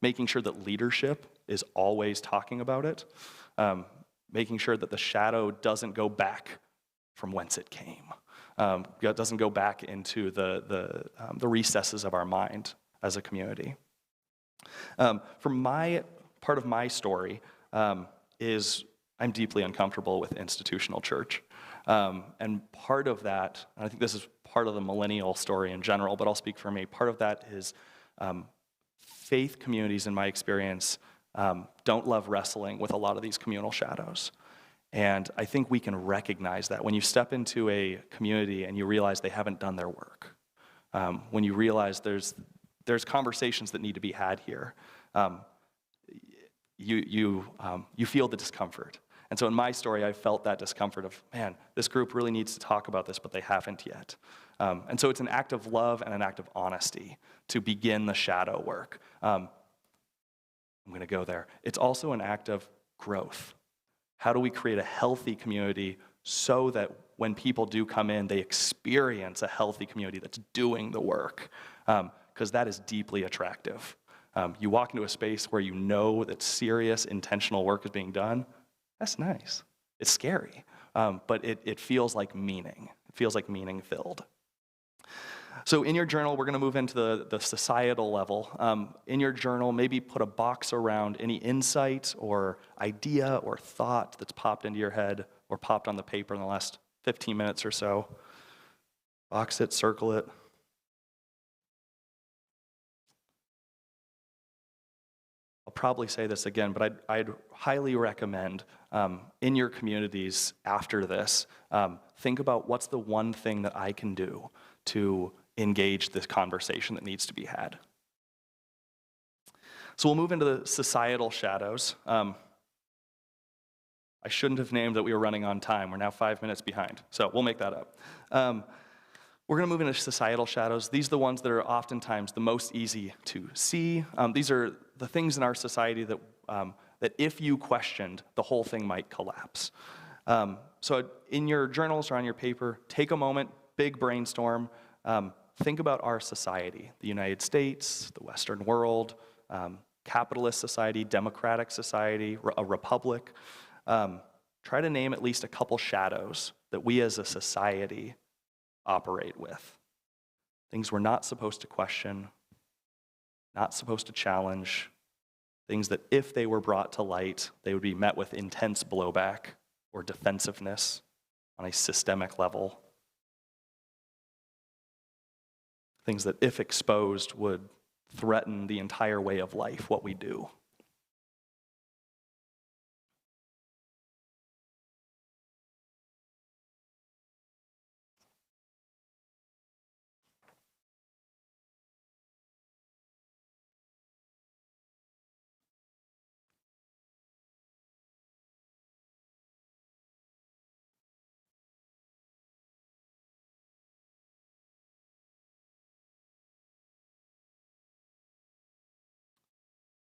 Speaker 2: making sure that leadership is always talking about it, making sure that the shadow doesn't go back from whence it came. It doesn't go back into the recesses of our mind as a community. From my part of my story is I'm deeply uncomfortable with institutional church. And part of that, and I think this is part of the millennial story in general, but I'll speak for me, part of that is faith communities, in my experience, don't love wrestling with a lot of these communal shadows. And I think we can recognize that when you step into a community and you realize they haven't done their work, when you realize there's conversations that need to be had here, you feel the discomfort. And so in my story, I felt that discomfort of, man, this group really needs to talk about this, but they haven't yet. And so it's an act of love and an act of honesty to begin the shadow work. I'm going to go there. It's also an act of growth. How do we create a healthy community so that when people do come in, they experience a healthy community that's doing the work? Because that is deeply attractive. You walk into a space where you know that serious, intentional work is being done. That's nice. It's scary, but it feels like meaning. It feels like meaning-filled. So in your journal, we're going to move into the societal level. In your journal, maybe put a box around any insight or idea or thought that's popped into your head or popped on the paper in the last 15 minutes or so. Box it, circle it. I'll probably say this again, but I'd highly recommend in your communities after this, think about what's the one thing that I can do to engage this conversation that needs to be had. So we'll move into the societal shadows. I shouldn't have named that we were running on time. We're now 5 minutes behind, so we'll make that up. We're going to move into societal shadows. These are the ones that are oftentimes the most easy to see. These are the things in our society that, that if you questioned, the whole thing might collapse. So in your journals or on your paper, take a moment, big brainstorm. Think about our society, the United States, the Western world, capitalist society, democratic society, a republic. try to name at least a couple shadows that we as a society operate with. Things we're not supposed to question, not supposed to challenge, things that if they were brought to light, they would be met with intense blowback or defensiveness on a systemic level. Things that, if exposed, would threaten the entire way of life, what we do.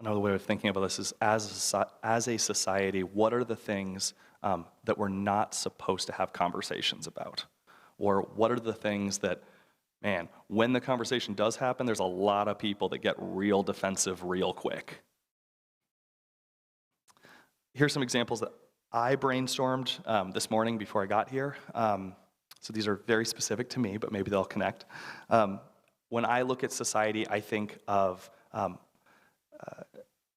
Speaker 2: Another way of thinking about this is, as a society, what are the things that we're not supposed to have conversations about? Or what are the things that, man, when the conversation does happen, there's a lot of people that get real defensive real quick. Here's some examples that I brainstormed this morning before I got here. So these are very specific to me, but maybe they'll connect. When I look at society, I think of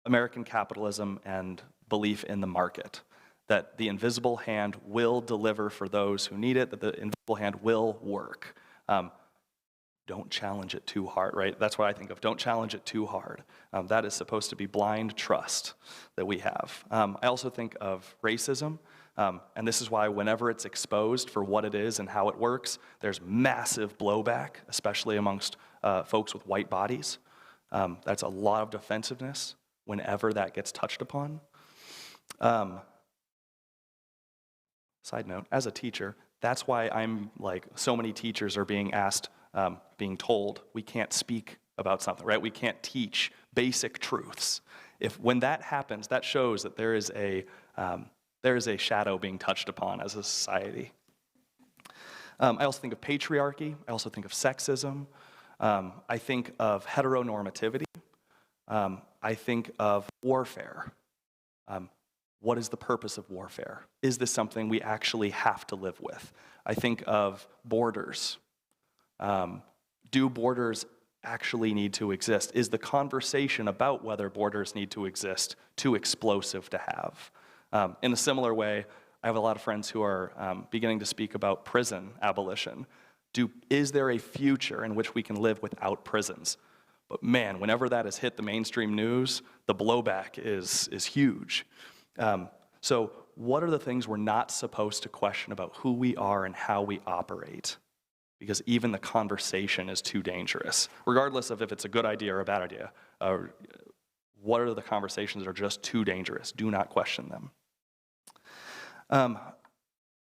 Speaker 2: American capitalism and belief in the market, that the invisible hand will deliver for those who need it, that the invisible hand will work. Don't challenge it too hard, right? That's what I think of. Don't challenge it too hard. That is supposed to be blind trust that we have. I also think of racism, and this is why whenever it's exposed for what it is and how it works, there's massive blowback, especially amongst folks with white bodies. That's a lot of defensiveness whenever that gets touched upon. Side note, as a teacher, that's why I'm like, so many teachers are being asked, being told, we can't speak about something, right? We can't teach basic truths. When that happens, that shows that there is a shadow being touched upon as a society. I also think of patriarchy. I also think of sexism. I think of heteronormativity. I think of warfare. What is the purpose of warfare? Is this something we actually have to live with? I think of borders. Do borders actually need to exist? Is the conversation about whether borders need to exist too explosive to have? In a similar way, I have a lot of friends who are beginning to speak about prison abolition. Is there a future in which we can live without prisons? But man, whenever that has hit the mainstream news, the blowback is huge. So what are the things we're not supposed to question about who we are and how we operate? Because even the conversation is too dangerous. Regardless of if it's a good idea or a bad idea, what are the conversations that are just too dangerous? Do not question them.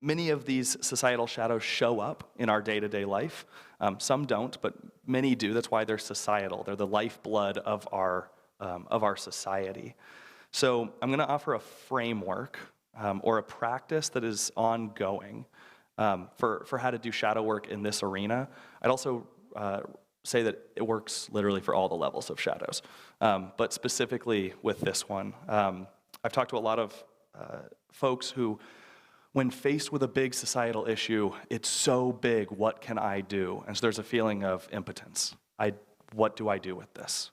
Speaker 2: Many of these societal shadows show up in our day-to-day life. Some don't, but many do. That's why they're societal. They're the lifeblood of our society. So I'm going to offer a framework or a practice that is ongoing for how to do shadow work in this arena. I'd also say that it works literally for all the levels of shadows, but specifically with this one. I've talked to a lot of folks who, when faced with a big societal issue, it's so big, what can I do? And so there's a feeling of impotence. What do I do with this?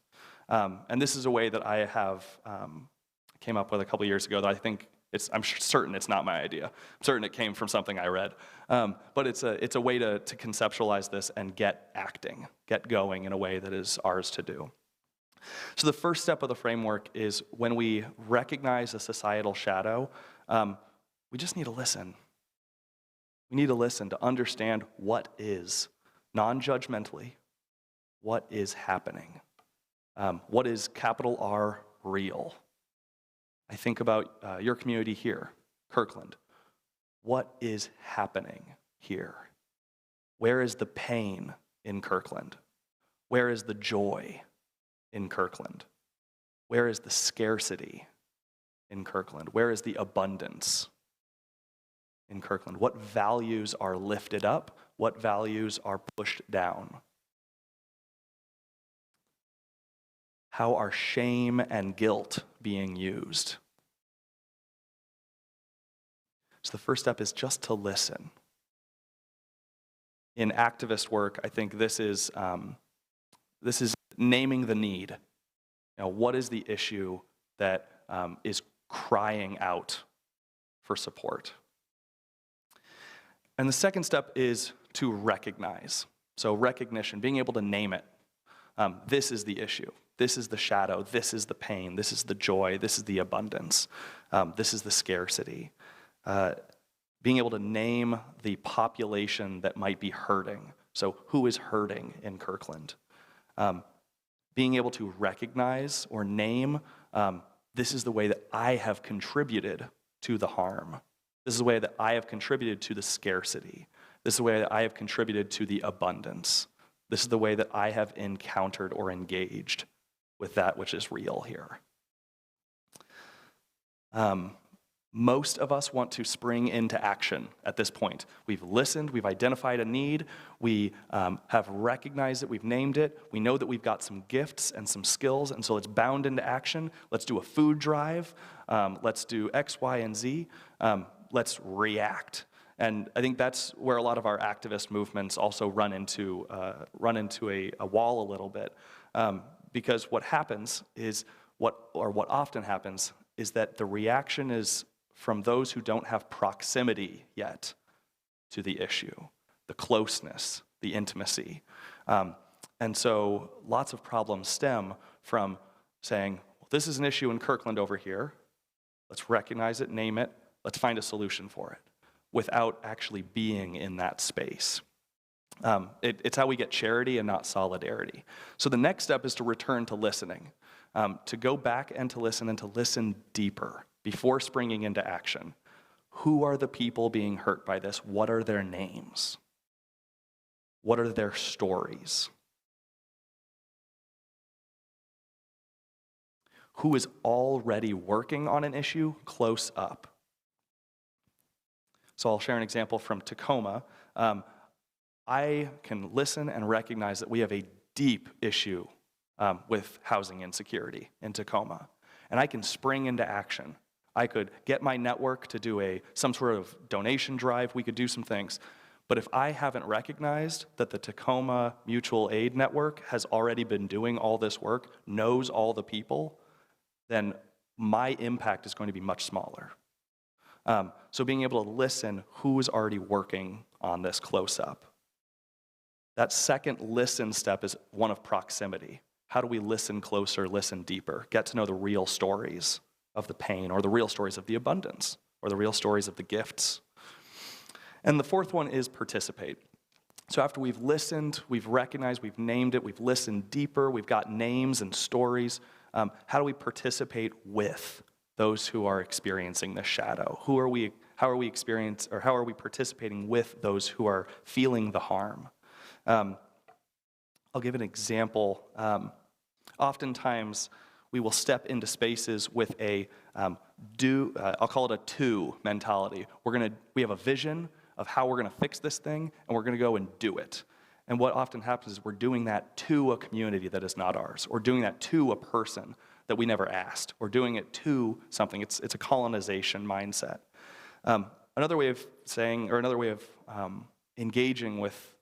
Speaker 2: And this is a way that I have came up with a couple years ago that I think I'm certain it's not my idea. I'm certain it came from something I read. But it's a way to conceptualize this and get going in a way that is ours to do. So the first step of the framework is when we recognize a societal shadow, we just need to listen. We need to listen to understand what is, non-judgmentally, what is happening. What is capital R real? I think about your community here, Kirkland. What is happening here? Where is the pain in Kirkland? Where is the joy in Kirkland? Where is the scarcity in Kirkland? Where is the abundance in Kirkland? What values are lifted up? What values are pushed down? How are shame and guilt being used? So the first step is just to listen. In activist work, I think this is naming the need. What is the issue that is crying out for support? And the second step is to recognize. So recognition, being able to name it. This is the issue. This is the shadow. This is the pain. This is the joy. This is the abundance. This is the scarcity. Being able to name the population that might be hurting. So who is hurting in Kirkland? Being able to recognize or name, this is the way that I have contributed to the harm. This is the way that I have contributed to the scarcity. This is the way that I have contributed to the abundance. This is the way that I have encountered or engaged with that which is real here. Most of us want to spring into action at this point. We've listened, we've identified a need, we have recognized it, we've named it, we know that we've got some gifts and some skills, and so let's bound into action. Let's do a food drive, let's do X, Y, and Z, let's react. And I think that's where a lot of our activist movements also run into a wall a little bit, because what happens is, what often happens is that the reaction is from those who don't have proximity yet to the issue, the closeness, the intimacy. And so lots of problems stem from saying, well, this is an issue in Kirkland over here. Let's recognize it, name it, let's find a solution for it, without actually being in that space. It's how we get charity and not solidarity. So the next step is to return to listening, to go back and to listen deeper before springing into action. Who are the people being hurt by this? What are their names? What are their stories? Who is already working on an issue close up? So I'll share an example from Tacoma. I can listen and recognize that we have a deep issue with housing insecurity in Tacoma. And I can spring into action. I could get my network to do some sort of donation drive. We could do some things. But if I haven't recognized that the Tacoma Mutual Aid Network has already been doing all this work, knows all the people, then my impact is going to be much smaller. So being able to listen, who is already working on this close up. That second listen step is one of proximity. How do we listen closer, listen deeper, get to know the real stories of the pain, or the real stories of the abundance, or the real stories of the gifts? And the fourth one is participate. So after we've listened, we've recognized, we've named it, we've listened deeper, we've got names and stories, how do we participate with those who are experiencing the shadow? How are we participating with those who are feeling the harm? I'll give an example. Oftentimes, we will step into spaces with I'll call it a to mentality. We have a vision of how we're gonna fix this thing, and we're gonna go and do it. And what often happens is we're doing that to a community that is not ours, or doing that to a person that we never asked, or doing it to something. It's a colonization mindset. Another way of engaging with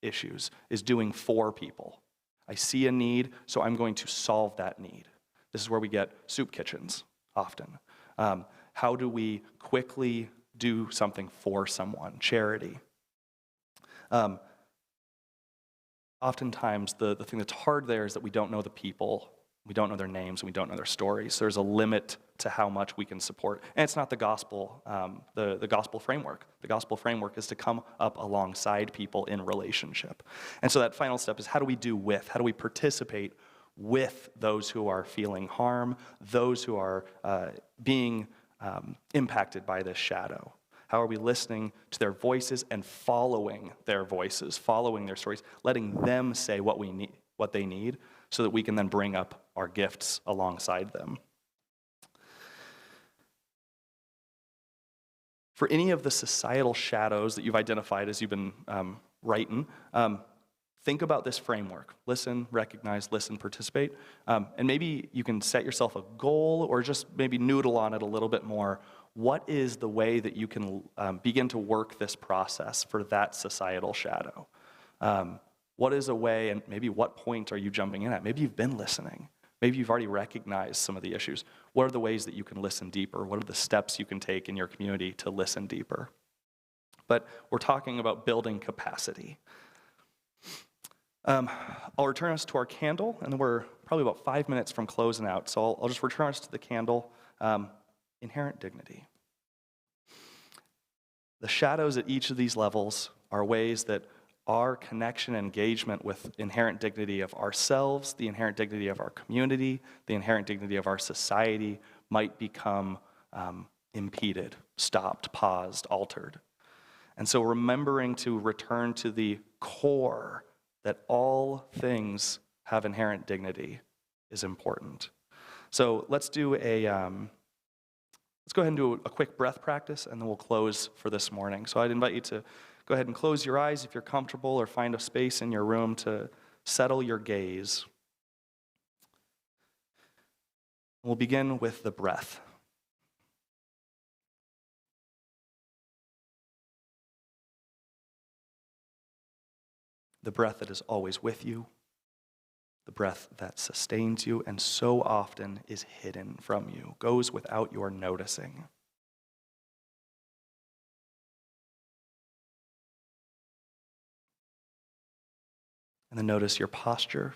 Speaker 2: issues is doing for people. I see a need, so I'm going to solve that need. This is where we get soup kitchens often. How do we quickly do something for someone? Charity. Oftentimes, the thing that's hard there is that we don't know the people, we don't know their names, and we don't know their stories. So there's a limit to how much we can support. And it's not the gospel, the gospel framework. The gospel framework is to come up alongside people in relationship. And so that final step is, how do we participate with those who are feeling harm, those who are being impacted by this shadow? How are we listening to their voices and following their voices, following their stories, letting them say what they need, so that we can then bring up our gifts alongside them? For any of the societal shadows that you've identified as you've been writing, think about this framework. Listen, recognize, listen, participate. And maybe you can set yourself a goal, or just maybe noodle on it a little bit more. what is the way that you can begin to work this process for that societal shadow? What is a way, and maybe what point are you jumping in at? Maybe you've been listening. Maybe you've already recognized some of the issues. What are the ways that you can listen deeper? What are the steps you can take in your community to listen deeper? But we're talking about building capacity. I'll return us to our candle, and then we're probably about 5 minutes from closing out. So I'll just return us to the candle, inherent dignity. The shadows at each of these levels are ways that our connection and engagement with inherent dignity of ourselves, the inherent dignity of our community, the inherent dignity of our society might become impeded, stopped, paused, altered. And so remembering to return to the core that all things have inherent dignity is important. So let's do let's go ahead and do a quick breath practice, and then we'll close for this morning. So I'd invite you to go ahead and close your eyes if you're comfortable, or find a space in your room to settle your gaze. We'll begin with the breath. The breath that is always with you, the breath that sustains you and so often is hidden from you, goes without your noticing. And then notice your posture.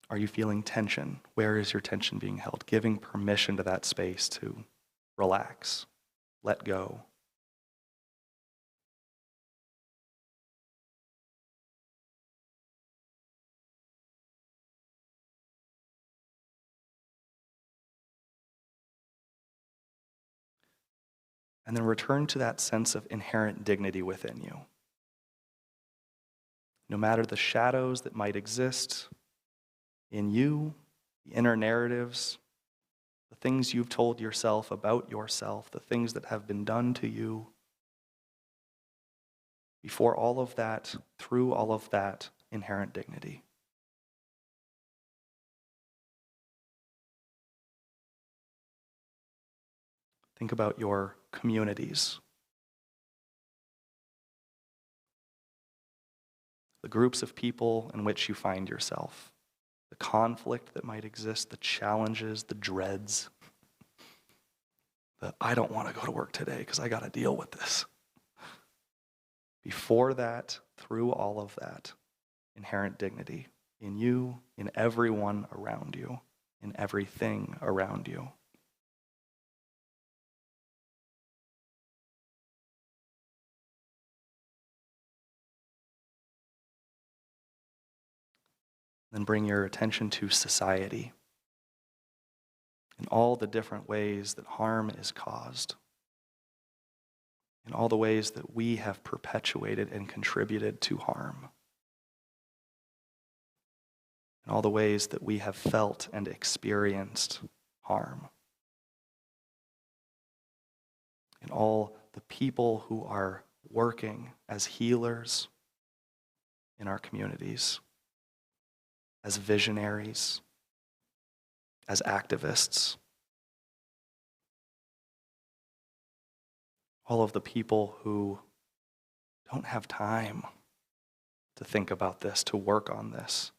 Speaker 2: Are you feeling tension? Where is your tension being held? Giving permission to that space to relax, let go. And then return to that sense of inherent dignity within you. No matter the shadows that might exist in you, the inner narratives, the things you've told yourself about yourself, the things that have been done to you, before all of that, through all of that, inherent dignity. Think about your communities, the groups of people in which you find yourself, the conflict that might exist, the challenges, the dreads, the I don't want to go to work today because I got to deal with this. Before that, through all of that, inherent dignity in you, in everyone around you, in everything around you. Then bring your attention to society and all the different ways that harm is caused, in all the ways that we have perpetuated and contributed to harm, in all the ways that we have felt and experienced harm, in all the people who are working as healers in our communities, as visionaries, as activists. All of the people who don't have time to think about this, to work on this.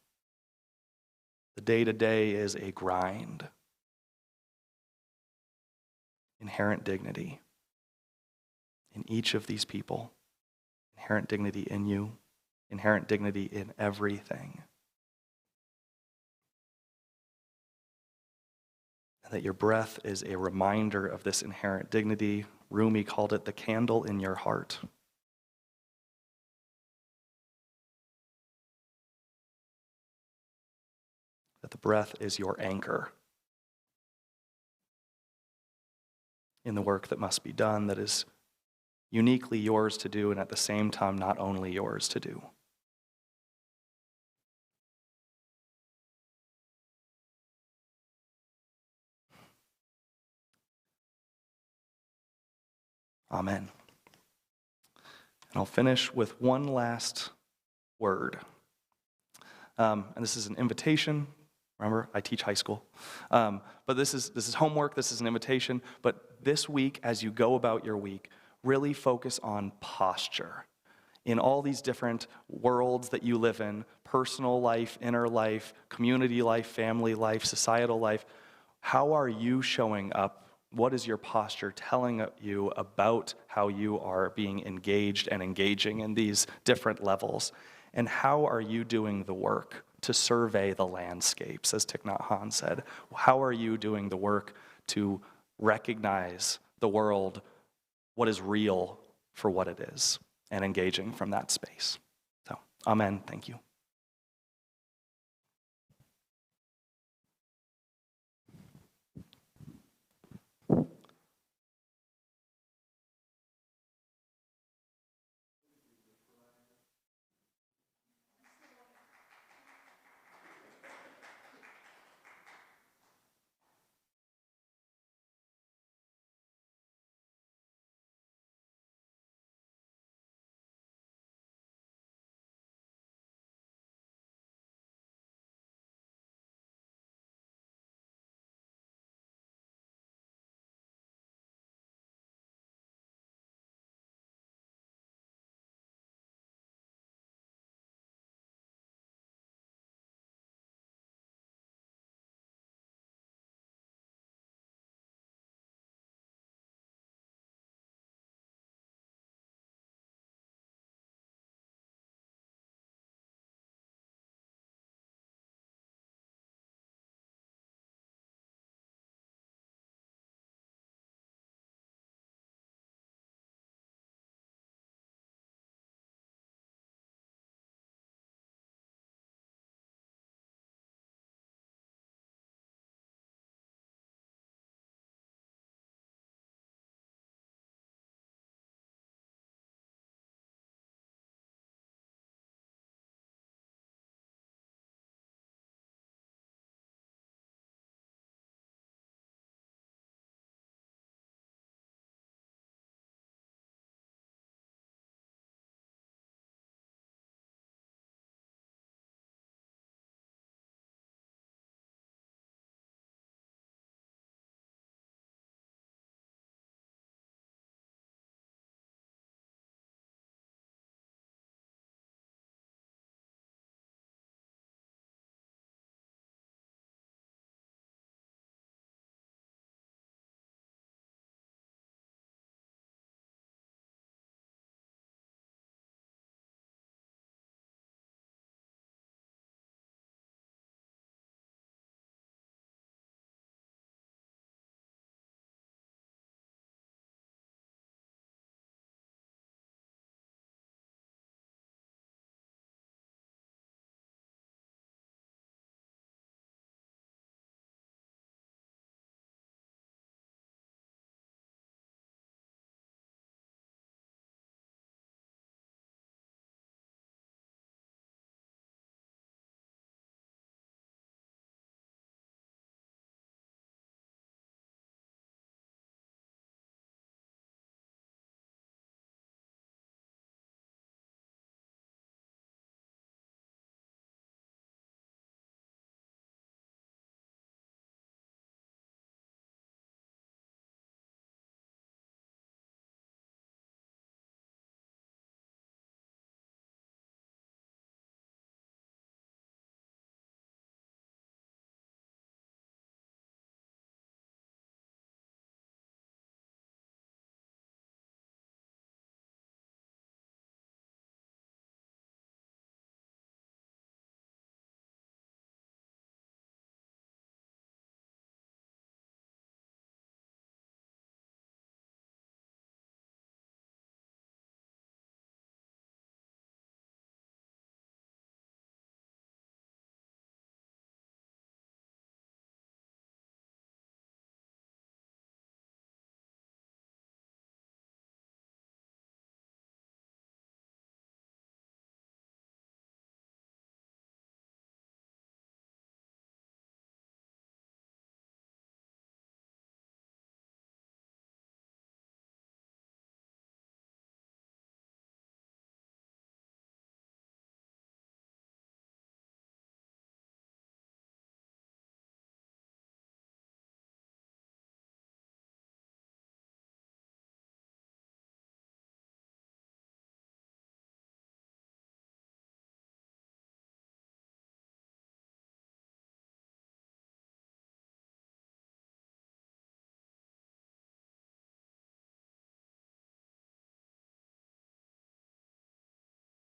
Speaker 2: The day-to-day is a grind. Inherent dignity in each of these people. Inherent dignity in you. Inherent dignity in everything. And that your breath is a reminder of this inherent dignity. Rumi called it the candle in your heart. That the breath is your anchor in the work that must be done, that is uniquely yours to do, and at the same time not only yours to do. Amen. And I'll finish with one last word. And this is an invitation, Remember, I teach high school. But this is homework, this is an invitation. But this week, as you go about your week, really focus on posture. In all these different worlds that you live in, personal life, inner life, community life, family life, societal life, how are you showing up? What is your posture telling you about how you are being engaged and engaging in these different levels? And how are you doing the work to survey the landscapes, as Thich Nhat Hanh said? How are you doing the work to recognize the world, what is real for what it is, and engaging from that space? So, amen. Thank you.